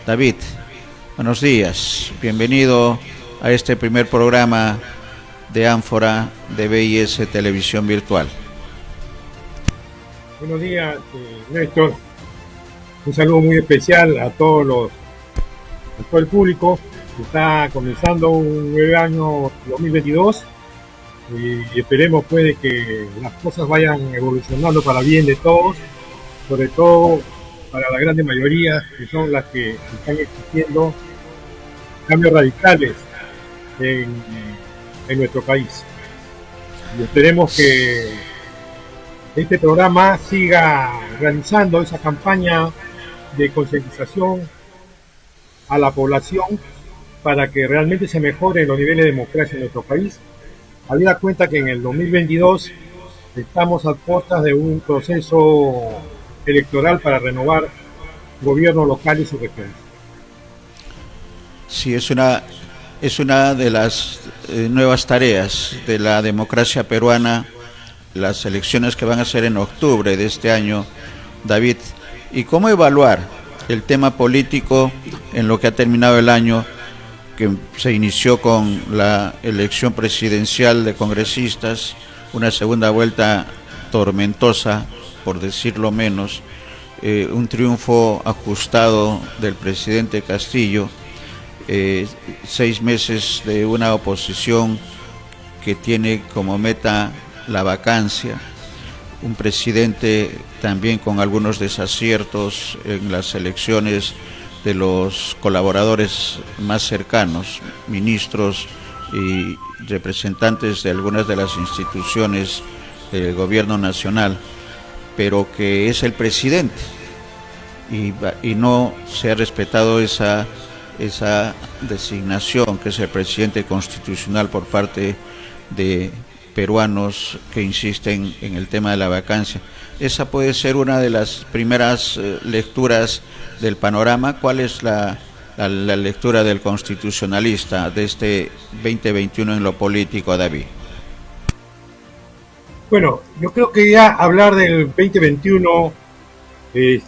David, buenos días. Bienvenido a este primer programa de Ánfora de BIS Televisión Virtual. Buenos días, Néstor. Un saludo muy especial a todo el público. Está comenzando un nuevo año 2022 y esperemos pues de que las cosas vayan evolucionando para bien de todos, sobre todo para la grande mayoría, que son las que están exigiendo cambios radicales en, en nuestro país. Y esperemos que este programa siga realizando esa campaña de concientización a la población para que realmente se mejoren los niveles de democracia en nuestro país. Habida cuenta que en el 2022 estamos a puertas de un proceso electoral para renovar gobiernos locales y regionales. Sí, es una de las nuevas tareas de la democracia peruana, las elecciones que van a ser en octubre de este año, David. ¿Y cómo evaluar el tema político en lo que ha terminado el año, que se inició con la elección presidencial de congresistas, una segunda vuelta tormentosa, por decirlo menos, un triunfo ajustado del presidente Castillo, 6 meses de una oposición que tiene como meta la vacancia, un presidente también con algunos desaciertos en las elecciones de los colaboradores más cercanos, ministros y representantes de algunas de las instituciones del gobierno nacional, pero que es el presidente y no se ha respetado esa designación, que es el presidente constitucional, por parte de peruanos que insisten en el tema de la vacancia. Esa puede ser una de las primeras lecturas del panorama. ¿Cuál es la lectura del constitucionalista de este 2021 en lo político, David? Bueno, yo creo que ya hablar del 2021 es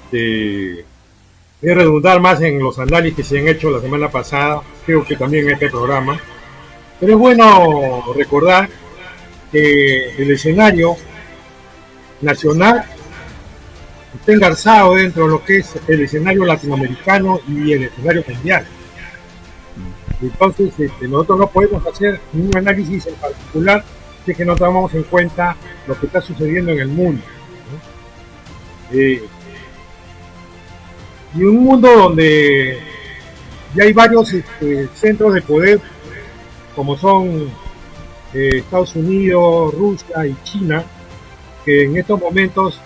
redundar más en los análisis que se han hecho la semana pasada, creo que también en este programa, pero es bueno recordar que el escenario nacional está engarzado dentro de lo que es el escenario latinoamericano y el escenario mundial. Entonces, nosotros no podemos hacer ningún análisis en particular si es que no tomamos en cuenta lo que está sucediendo en el mundo, ¿no? Y un mundo donde ya hay varios centros de poder, como son Estados Unidos, Rusia y China, que en estos momentos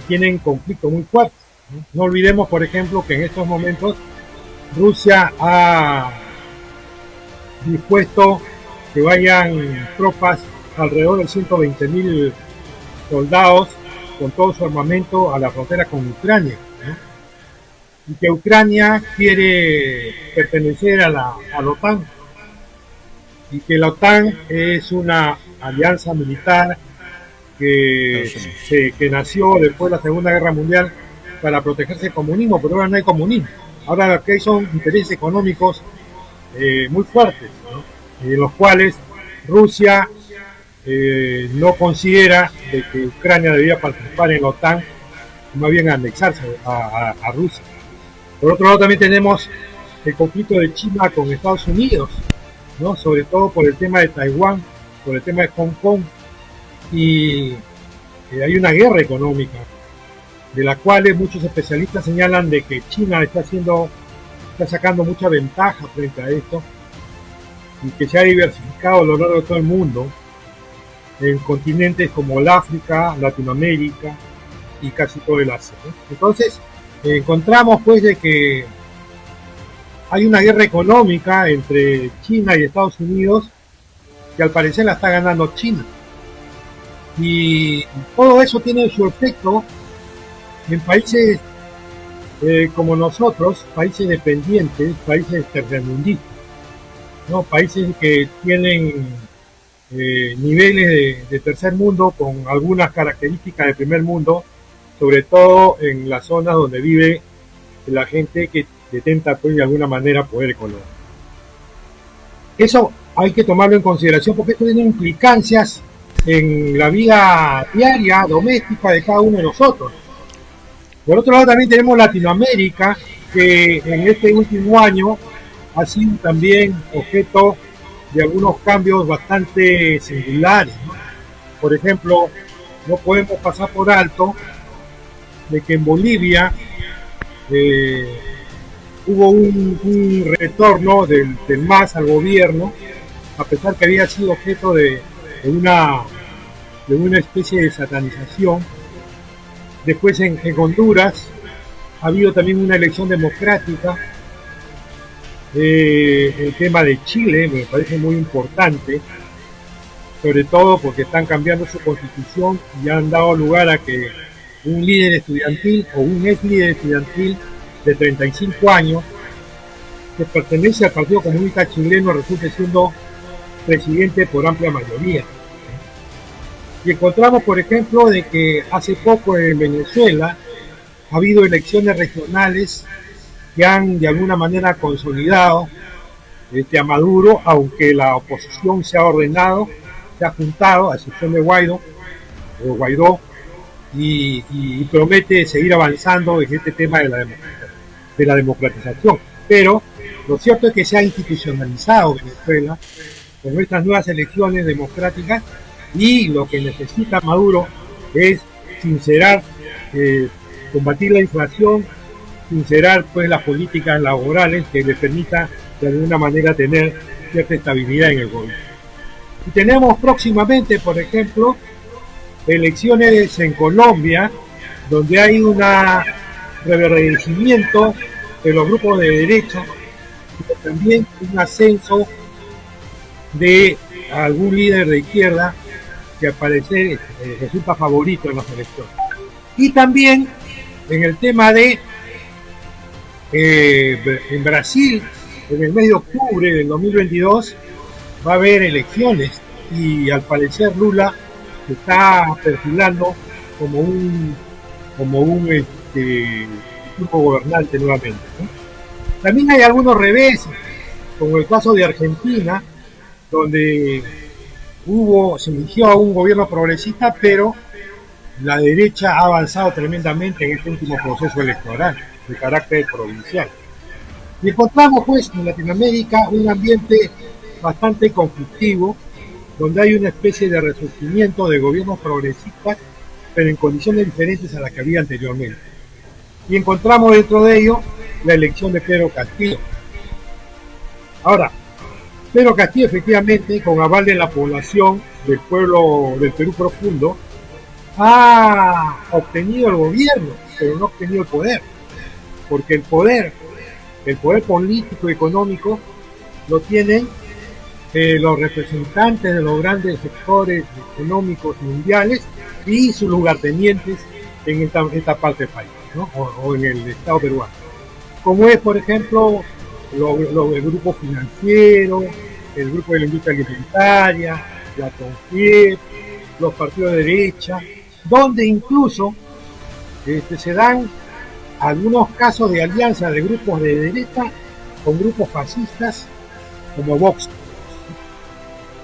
tienen conflictos muy fuertes. No olvidemos, por ejemplo, que en estos momentos Rusia ha dispuesto que vayan tropas, alrededor de 120.000 soldados con todo su armamento a la frontera con Ucrania, ¿no? Y que Ucrania quiere pertenecer a la OTAN, y que la OTAN es una alianza militar que nació después de la Segunda Guerra Mundial para protegerse del comunismo, pero ahora no hay comunismo. Ahora lo que hay son intereses económicos muy fuertes, ¿no? En los cuales Rusia no considera de que Ucrania debía participar en la OTAN, más bien anexarse a Rusia. Por otro lado, también tenemos el conflicto de China con Estados Unidos, ¿no? Sobre todo por el tema de Taiwán, por el tema de Hong Kong, y hay una guerra económica de la cual muchos especialistas señalan de que China está sacando mucha ventaja frente a esto, y que se ha diversificado a lo largo de todo el mundo en continentes como el África, Latinoamérica y casi todo el Asia, ¿no? Entonces encontramos pues de que hay una guerra económica entre China y Estados Unidos, que al parecer la está ganando China, y todo eso tiene su efecto en países como nosotros, países dependientes, países tercermundistas, ¿no? Países que tienen niveles de tercer mundo con algunas características de primer mundo, sobre todo en las zonas donde vive la gente que detenta pues de alguna manera poder económico. Eso hay que tomarlo en consideración porque esto tiene implicancias en la vida diaria, doméstica de cada uno de nosotros. Por otro lado también tenemos Latinoamérica, que en este último año ha sido también objeto de algunos cambios bastante singulares, ¿no? Por ejemplo, no podemos pasar por alto de que en Bolivia hubo un retorno del MAS al gobierno, a pesar que había sido objeto de una especie de satanización. Después en Honduras ha habido también una elección democrática. El tema de Chile me parece muy importante, sobre todo porque están cambiando su constitución y han dado lugar a que un líder estudiantil o un ex líder estudiantil de 35 años que pertenece al Partido Comunista Chileno resulte siendo presidente por amplia mayoría. Y encontramos, por ejemplo, de que hace poco en Venezuela ha habido elecciones regionales que han de alguna manera consolidado a Maduro, aunque la oposición se ha ordenado, se ha juntado, a excepción de Guaidó, y promete seguir avanzando en este tema de la democratización. Pero lo cierto es que se ha institucionalizado Venezuela con estas nuevas elecciones democráticas y lo que necesita Maduro es sincerar, combatir la inflación, sincerar pues las políticas laborales que le permita de alguna manera tener cierta estabilidad en el gobierno. Y tenemos próximamente, por ejemplo, elecciones en Colombia, donde hay un reverdecimiento de los grupos de derecha, pero también un ascenso de algún líder de izquierda que al parecer resulta favorito en las elecciones. Y también en el tema de en Brasil, en el mes de octubre del 2022 va a haber elecciones y al parecer Lula se está perfilando como un grupo gobernante nuevamente, ¿no? También hay algunos reveses, como el caso de Argentina, donde se eligió a un gobierno progresista, pero la derecha ha avanzado tremendamente en este último proceso electoral de carácter provincial. Y encontramos pues en Latinoamérica un ambiente bastante conflictivo, donde hay una especie de resurgimiento de gobiernos progresistas, pero en condiciones diferentes a las que había anteriormente. Y encontramos dentro de ello la elección de Pedro Castillo. Ahora, Pedro Castillo efectivamente, con aval de la población del pueblo del Perú profundo, ha obtenido el gobierno, pero no ha obtenido el poder, porque el poder político y económico lo tienen los representantes de los grandes sectores económicos mundiales y sus lugartenientes en esta parte del país, ¿no? o en el Estado peruano, como es por ejemplo el grupo financiero, el grupo de la industria alimentaria, la CONFIEP, los partidos de derecha, donde incluso se dan algunos casos de alianza de grupos de derecha con grupos fascistas como Vox,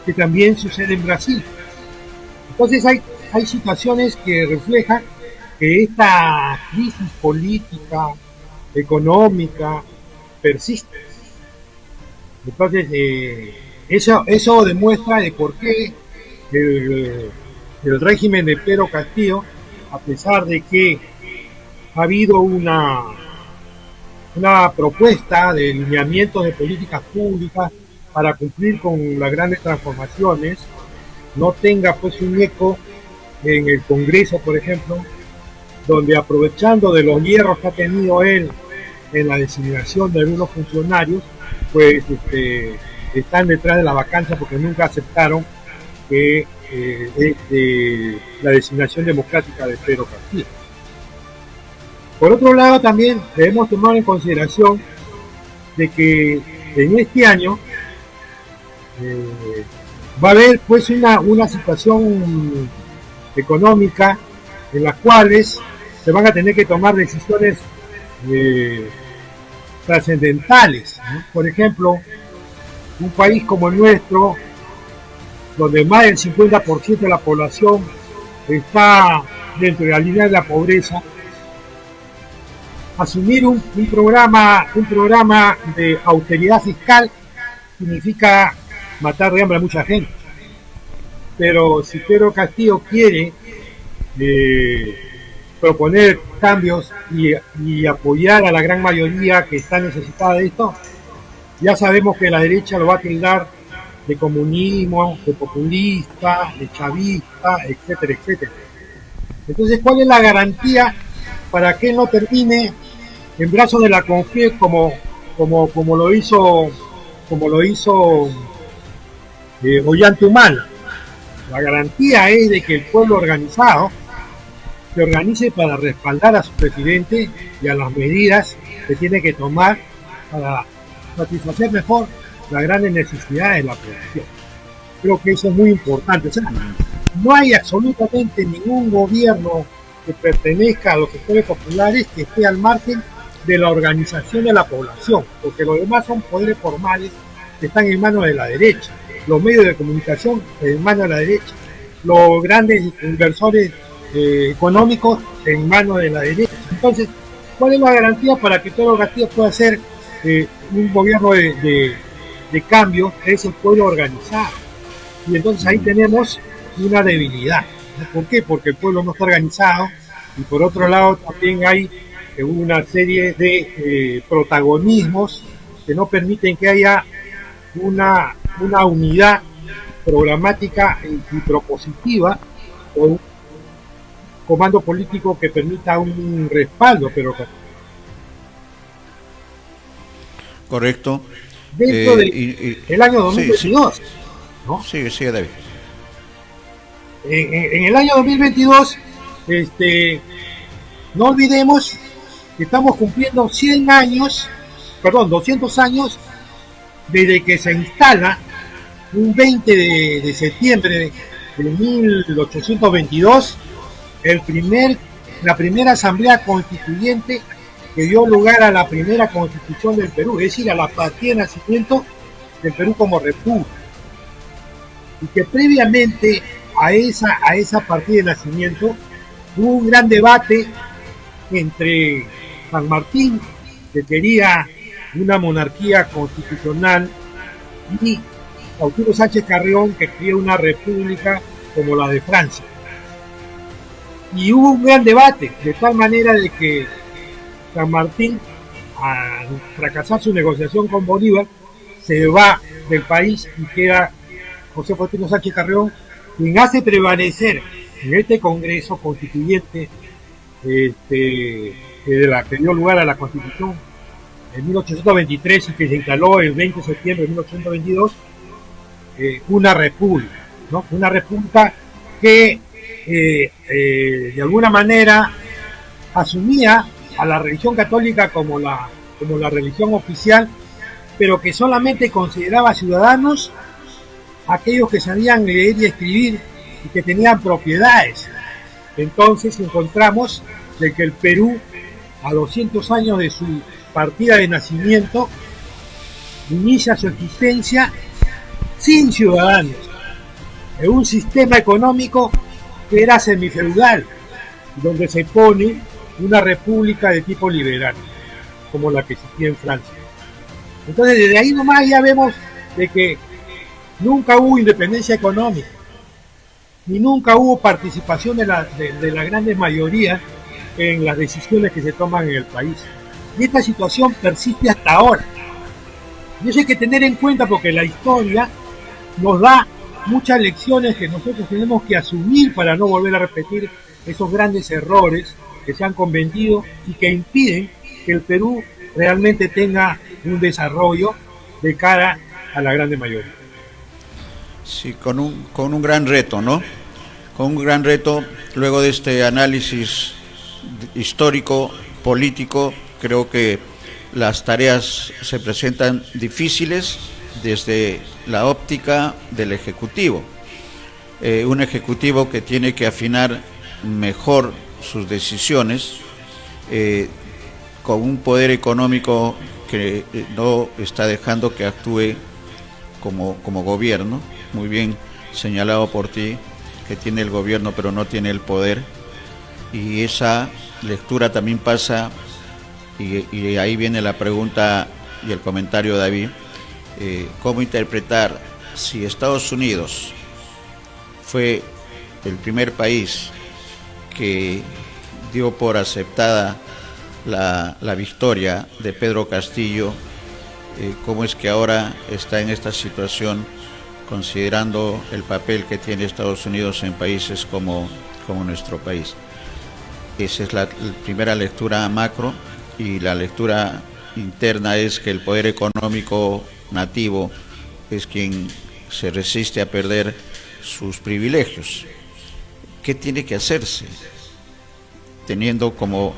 que también sucede en Brasil. Entonces hay situaciones que reflejan que esta crisis política, económica, persiste. Entonces eso demuestra de por qué el régimen de Pedro Castillo, a pesar de que ha habido una propuesta de lineamientos de políticas públicas para cumplir con las grandes transformaciones, no tenga pues un eco en el Congreso, por ejemplo, donde aprovechando de los hierros que ha tenido él en la designación de algunos funcionarios, pues están detrás de la vacancia porque nunca aceptaron que la designación democrática de Pedro Castillo. Por otro lado, también debemos tomar en consideración de que en este año va a haber pues una situación económica en las cuales se van a tener que tomar decisiones trascendentales, ¿no? Por ejemplo, un país como el nuestro, donde más del 50% de la población está dentro de la línea de la pobreza, asumir un programa de austeridad fiscal significa matar de hambre a mucha gente. Pero si Pedro Castillo quiere proponer cambios y apoyar a la gran mayoría que está necesitada de esto, ya sabemos que la derecha lo va a tildar de comunismo, de populista, de chavista, etcétera, etcétera. Entonces, ¿cuál es la garantía para que él no termine en brazos de la CONFIEP como lo hizo Ollanta? La garantía es de que el pueblo organizado se organice para respaldar a su presidente y a las medidas que tiene que tomar para satisfacer mejor las grandes necesidades de la población. Creo que eso es muy importante. O sea, no hay absolutamente ningún gobierno que pertenezca a los sectores populares que esté al margen de la organización de la población, porque los demás son poderes formales que están en manos de la derecha, los medios de comunicación en manos de la derecha, los grandes inversores económicos en manos de la derecha. Entonces, ¿cuál es la garantía para que Pedro Castillo pueda ser un gobierno de cambio? Es el pueblo organizado. Y entonces ahí tenemos una debilidad. ¿Por qué? Porque el pueblo no está organizado, y por otro lado también hay una serie de protagonismos que no permiten que haya una unidad programática y propositiva o un comando político que permita un respaldo, pero correcto. Dentro del año 2022, sí. ¿no? Sí, David. En el año 2022, no olvidemos que estamos cumpliendo 200 años desde que se instala un 20 de septiembre de 1822 la primera asamblea constituyente que dio lugar a la primera constitución del Perú, es decir, a la partida de nacimiento del Perú como república. Y que previamente a esa partida de nacimiento hubo un gran debate entre San Martín, que quería una monarquía constitucional, y Arturo Sánchez Carrión, que quería una república como la de Francia. Y hubo un gran debate, de tal manera de que San Martín, al fracasar su negociación con Bolívar, se va del país y queda José Faustino Sánchez Carrión, quien hace prevalecer en este Congreso Constituyente que dio lugar a la Constitución en 1823 y que se instaló el 20 de septiembre de 1822, una república, ¿no? Una república que de alguna manera asumía a la religión católica como la religión oficial, pero que solamente consideraba ciudadanos aquellos que sabían leer y escribir y que tenían propiedades. Entonces encontramos de que el Perú, a 200 años de su partida de nacimiento, inicia su existencia sin ciudadanos, en un sistema económico que era semifeudal, donde se pone una república de tipo liberal, como la que existía en Francia. Entonces, desde ahí nomás ya vemos de que nunca hubo independencia económica, ni nunca hubo participación de la grandes mayoría en las decisiones que se toman en el país. Y esta situación persiste hasta ahora. Y eso hay que tener en cuenta, porque la historia nos da muchas lecciones que nosotros tenemos que asumir para no volver a repetir esos grandes errores que se han cometido y que impiden que el Perú realmente tenga un desarrollo de cara a la grande mayoría. Sí, con un gran reto, ¿no? Con un gran reto, luego de este análisis histórico, político, creo que las tareas se presentan difíciles desde la óptica del Ejecutivo. Un Ejecutivo que tiene que afinar mejor sus decisiones, con un poder económico que no está dejando que actúe como gobierno, muy bien señalado por ti, que tiene el gobierno pero no tiene el poder, y esa lectura también pasa, y ahí viene la pregunta y el comentario, David, ¿cómo interpretar si Estados Unidos fue el primer país que dio por aceptada la victoria de Pedro Castillo? ¿Cómo es que ahora está en esta situación, considerando el papel que tiene Estados Unidos en países como nuestro país? Esa es la primera lectura macro, y la lectura interna es que el poder económico nativo es quien se resiste a perder sus privilegios. ¿Qué tiene que hacerse teniendo como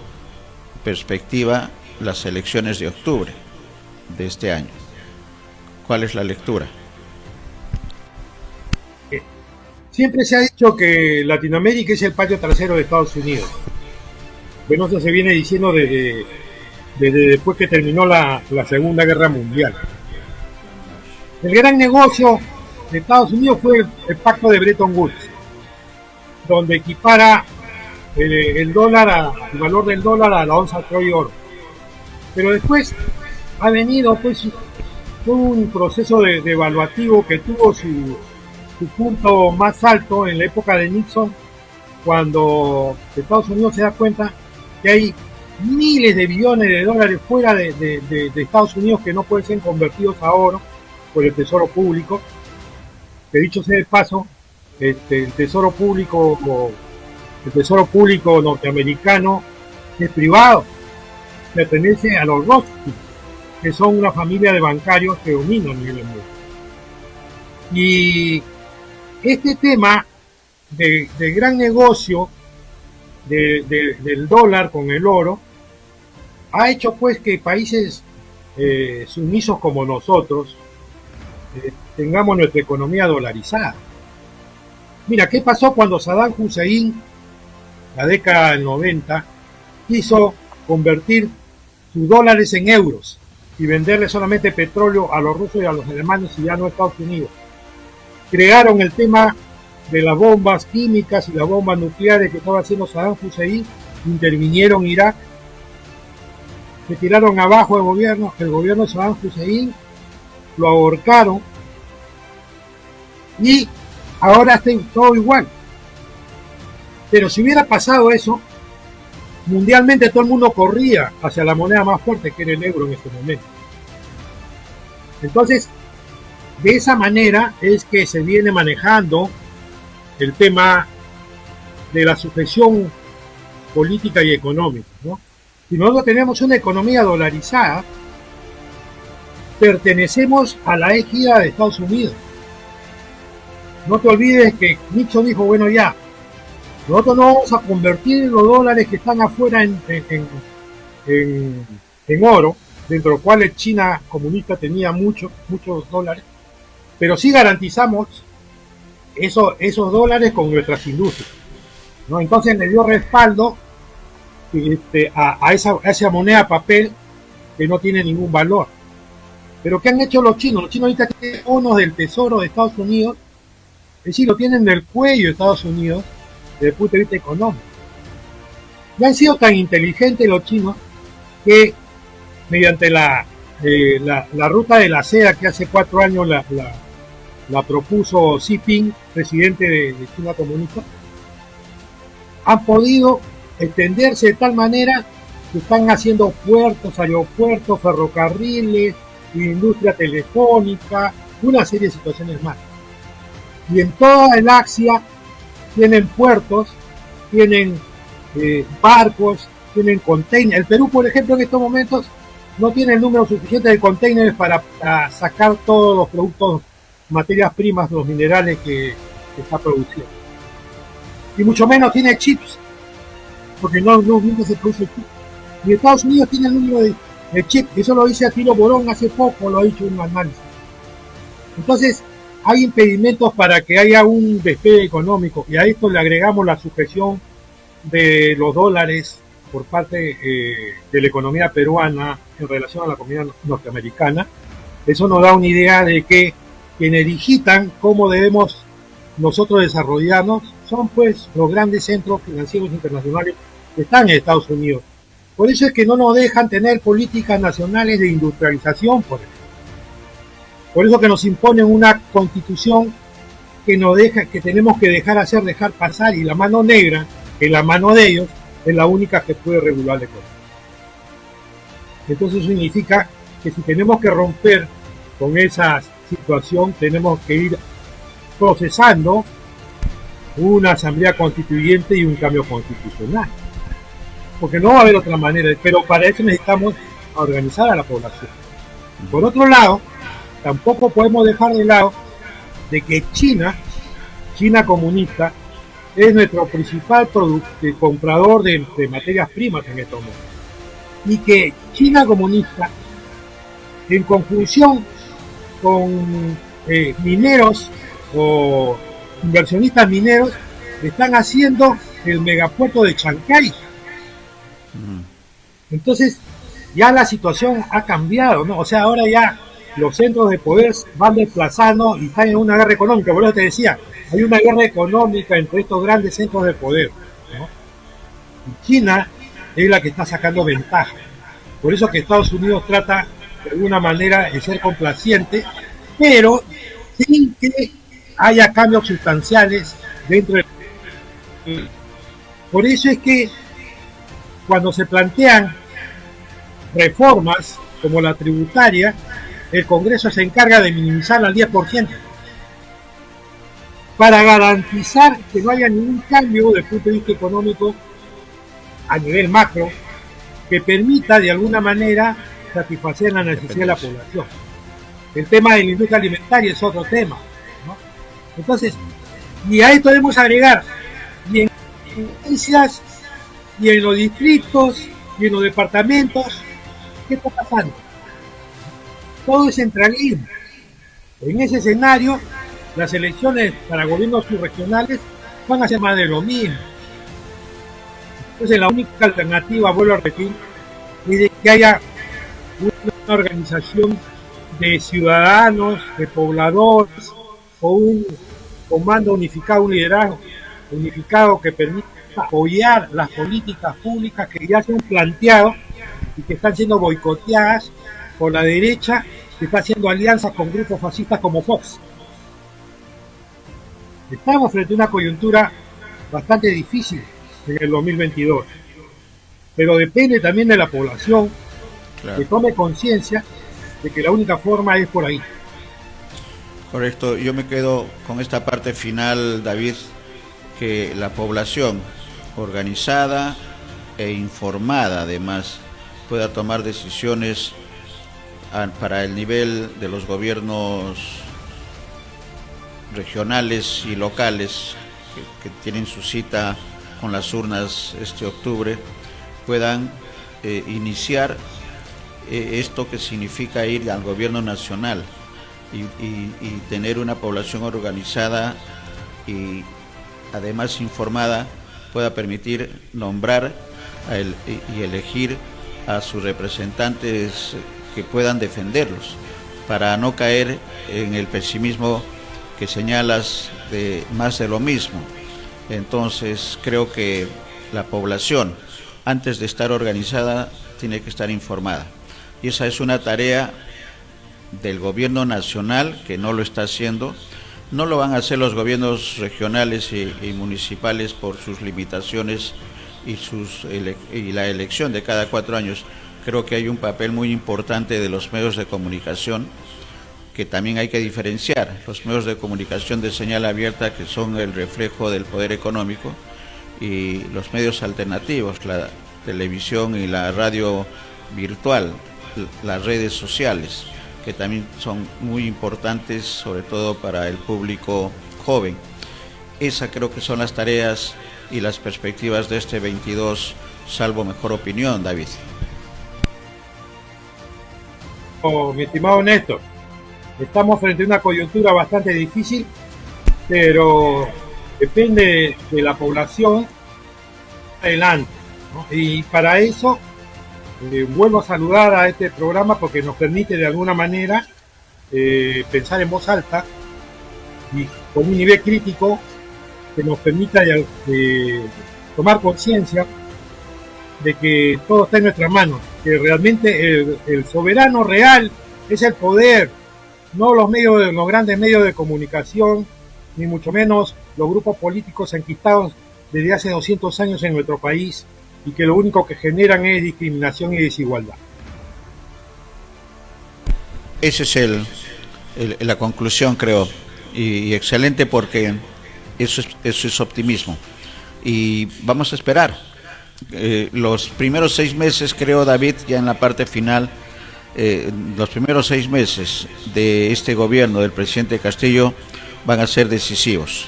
perspectiva las elecciones de octubre de este año? ¿Cuál es la lectura? Siempre se ha dicho que Latinoamérica es el patio trasero de Estados Unidos. Bueno, eso se viene diciendo desde después que terminó la Segunda Guerra Mundial. El gran negocio de Estados Unidos fue el pacto de Bretton Woods, donde equipara el valor del dólar a la onza troy oro. Pero después ha venido pues un proceso de evaluativo que tuvo su punto más alto en la época de Nixon, cuando Estados Unidos se da cuenta que hay miles de billones de dólares fuera de Estados Unidos que no pueden ser convertidos a oro por el Tesoro Público. Que dicho sea de paso, el Tesoro Público norteamericano es privado, pertenece a los Rothschild, que son una familia de bancarios que dominan a nivel mundial. Y este tema de gran negocio del dólar con el oro ha hecho pues que países sumisos como nosotros tengamos nuestra economía dolarizada. Mira, ¿qué pasó cuando Saddam Hussein, la década del 90, quiso convertir sus dólares en euros y venderle solamente petróleo a los rusos y a los alemanes y ya no a Estados Unidos? Crearon el tema de las bombas químicas y las bombas nucleares que estaba haciendo Saddam Hussein, intervinieron Irak, se tiraron abajo el gobierno de Saddam Hussein, lo ahorcaron y ahora está todo igual. Pero si hubiera pasado eso, mundialmente todo el mundo corría hacia la moneda más fuerte, que era el euro en este momento. Entonces, de esa manera es que se viene manejando el tema de la sucesión política y económica, ¿no? Si nosotros tenemos una economía dolarizada, pertenecemos a la égida de Estados Unidos. No te olvides que Nixon dijo, bueno, ya, nosotros no vamos a convertir los dólares que están afuera en oro, dentro de los cuales China comunista tenía muchos dólares, pero sí garantizamos esos dólares con nuestras industrias, ¿no? Entonces le dio respaldo a esa moneda papel que no tiene ningún valor. Pero ¿qué han hecho los chinos? Los chinos ahorita tienen bonos del Tesoro de Estados Unidos, es decir, lo tienen del cuello de Estados Unidos desde el punto de vista económico. Y han sido tan inteligentes los chinos que mediante la ruta de la seda que hace 4 años la propuso Xi Jinping, presidente de China comunista, han podido extenderse de tal manera que están haciendo puertos, aeropuertos, ferrocarriles, industria telefónica, una serie de situaciones más. Y en toda el Asia tienen puertos, tienen barcos, tienen containers. El Perú, por ejemplo, en estos momentos no tiene el número suficiente de containers para sacar todos los productos, materias primas, los minerales que está produciendo. Y mucho menos tiene chips, porque nunca se produce chips. Y Estados Unidos tiene el número de chips, eso lo dice Attilo Borón hace poco, lo ha dicho en un análisis. Entonces, hay impedimentos para que haya un despegue económico, y a esto le agregamos la sujeción de los dólares por parte de la economía peruana en relación a la comunidad norteamericana. Eso nos da una idea de que quienes digitan cómo debemos nosotros desarrollarnos son pues los grandes centros financieros internacionales que están en Estados Unidos. Por eso es que no nos dejan tener políticas nacionales de industrialización, por ejemplo. Por eso que nos imponen una constitución que nos deja, que tenemos que dejar hacer, dejar pasar, y la mano negra, que es la mano de ellos, es la única que puede regular la economía. Entonces eso significa que si tenemos que romper con esa situación, tenemos que ir procesando una asamblea constituyente y un cambio constitucional. Porque no va a haber otra manera, pero para eso necesitamos organizar a la población. Por otro lado, tampoco podemos dejar de lado de que China comunista, es nuestro principal comprador de materias primas en estos momentos. Y que China comunista, en conjunción con mineros o inversionistas mineros, están haciendo el megapuerto de Chancay. Entonces, ya la situación ha cambiado, ¿no? O sea, ahora ya los centros de poder van desplazando y están en una guerra económica. Por eso te decía, hay una guerra económica entre estos grandes centros de poder, ¿no? Y China es la que está sacando ventaja. Por eso que Estados Unidos trata de alguna manera de ser complaciente, pero sin que haya cambios sustanciales dentro de... Por eso es que cuando se plantean reformas como la tributaria, el Congreso se encarga de minimizarla al 10% para garantizar que no haya ningún cambio desde el punto de vista económico a nivel macro que permita de alguna manera satisfacer la necesidad de la población. El tema de la industria alimentaria es otro tema, ¿no? Entonces, y a esto debemos agregar, y en provincias, y en los distritos, y en los departamentos, ¿qué está pasando? Todo es centralismo. En ese escenario, las elecciones para gobiernos subregionales van a ser más de lo mismo. Entonces la única alternativa, vuelvo a repetir, es de que haya una organización de ciudadanos, de pobladores, o un comando unificado, un liderazgo unificado que permita apoyar las políticas públicas que ya se han planteado y que están siendo boicoteadas por la derecha, que está haciendo alianzas con grupos fascistas como Fox. Estamos frente a una coyuntura bastante difícil en el 2022, pero depende también de la población, claro, que tome conciencia de que la única forma es por ahí. Correcto, yo me quedo con esta parte final, David, que la población organizada e informada además pueda tomar decisiones para el nivel de los gobiernos regionales y locales que tienen su cita con las urnas este octubre, puedan iniciar esto que significa ir al gobierno nacional y tener una población organizada y además informada, pueda permitir nombrar y elegir a sus representantes que puedan defenderlos, para no caer en el pesimismo que señalas de más de lo mismo. Entonces creo que la población, antes de estar organizada, tiene que estar informada, y esa es una tarea del gobierno nacional, que no lo está haciendo. No lo van a hacer los gobiernos regionales y municipales por sus limitaciones y la elección de cada 4 años. Creo que hay un papel muy importante de los medios de comunicación, que también hay que diferenciar. Los medios de comunicación de señal abierta, que son el reflejo del poder económico, y los medios alternativos, la televisión y la radio virtual, las redes sociales, que también son muy importantes, sobre todo para el público joven. Esa creo que son las tareas y las perspectivas de este 22, salvo mejor opinión, David. Mi estimado Néstor, estamos frente a una coyuntura bastante difícil, pero depende de la población adelante. ¿no? Y para eso vuelvo a saludar a este programa porque nos permite de alguna manera pensar en voz alta y con un nivel crítico que nos permita tomar conciencia de que todo está en nuestras manos, que realmente el soberano real es el poder, no los grandes medios de comunicación, ni mucho menos los grupos políticos enquistados desde hace 200 años en nuestro país y que lo único que generan es discriminación y desigualdad. Esa es la conclusión, creo, y excelente porque eso es optimismo. Y vamos a esperar. Los primeros 6 meses, creo, David, ya en la parte final, los primeros 6 meses de este gobierno del presidente Castillo van a ser decisivos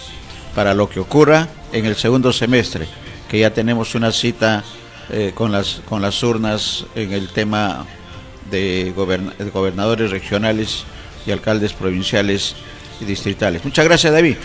para lo que ocurra en el segundo semestre, que ya tenemos una cita con las urnas en el tema de gobernadores regionales y alcaldes provinciales y distritales. Muchas gracias, David.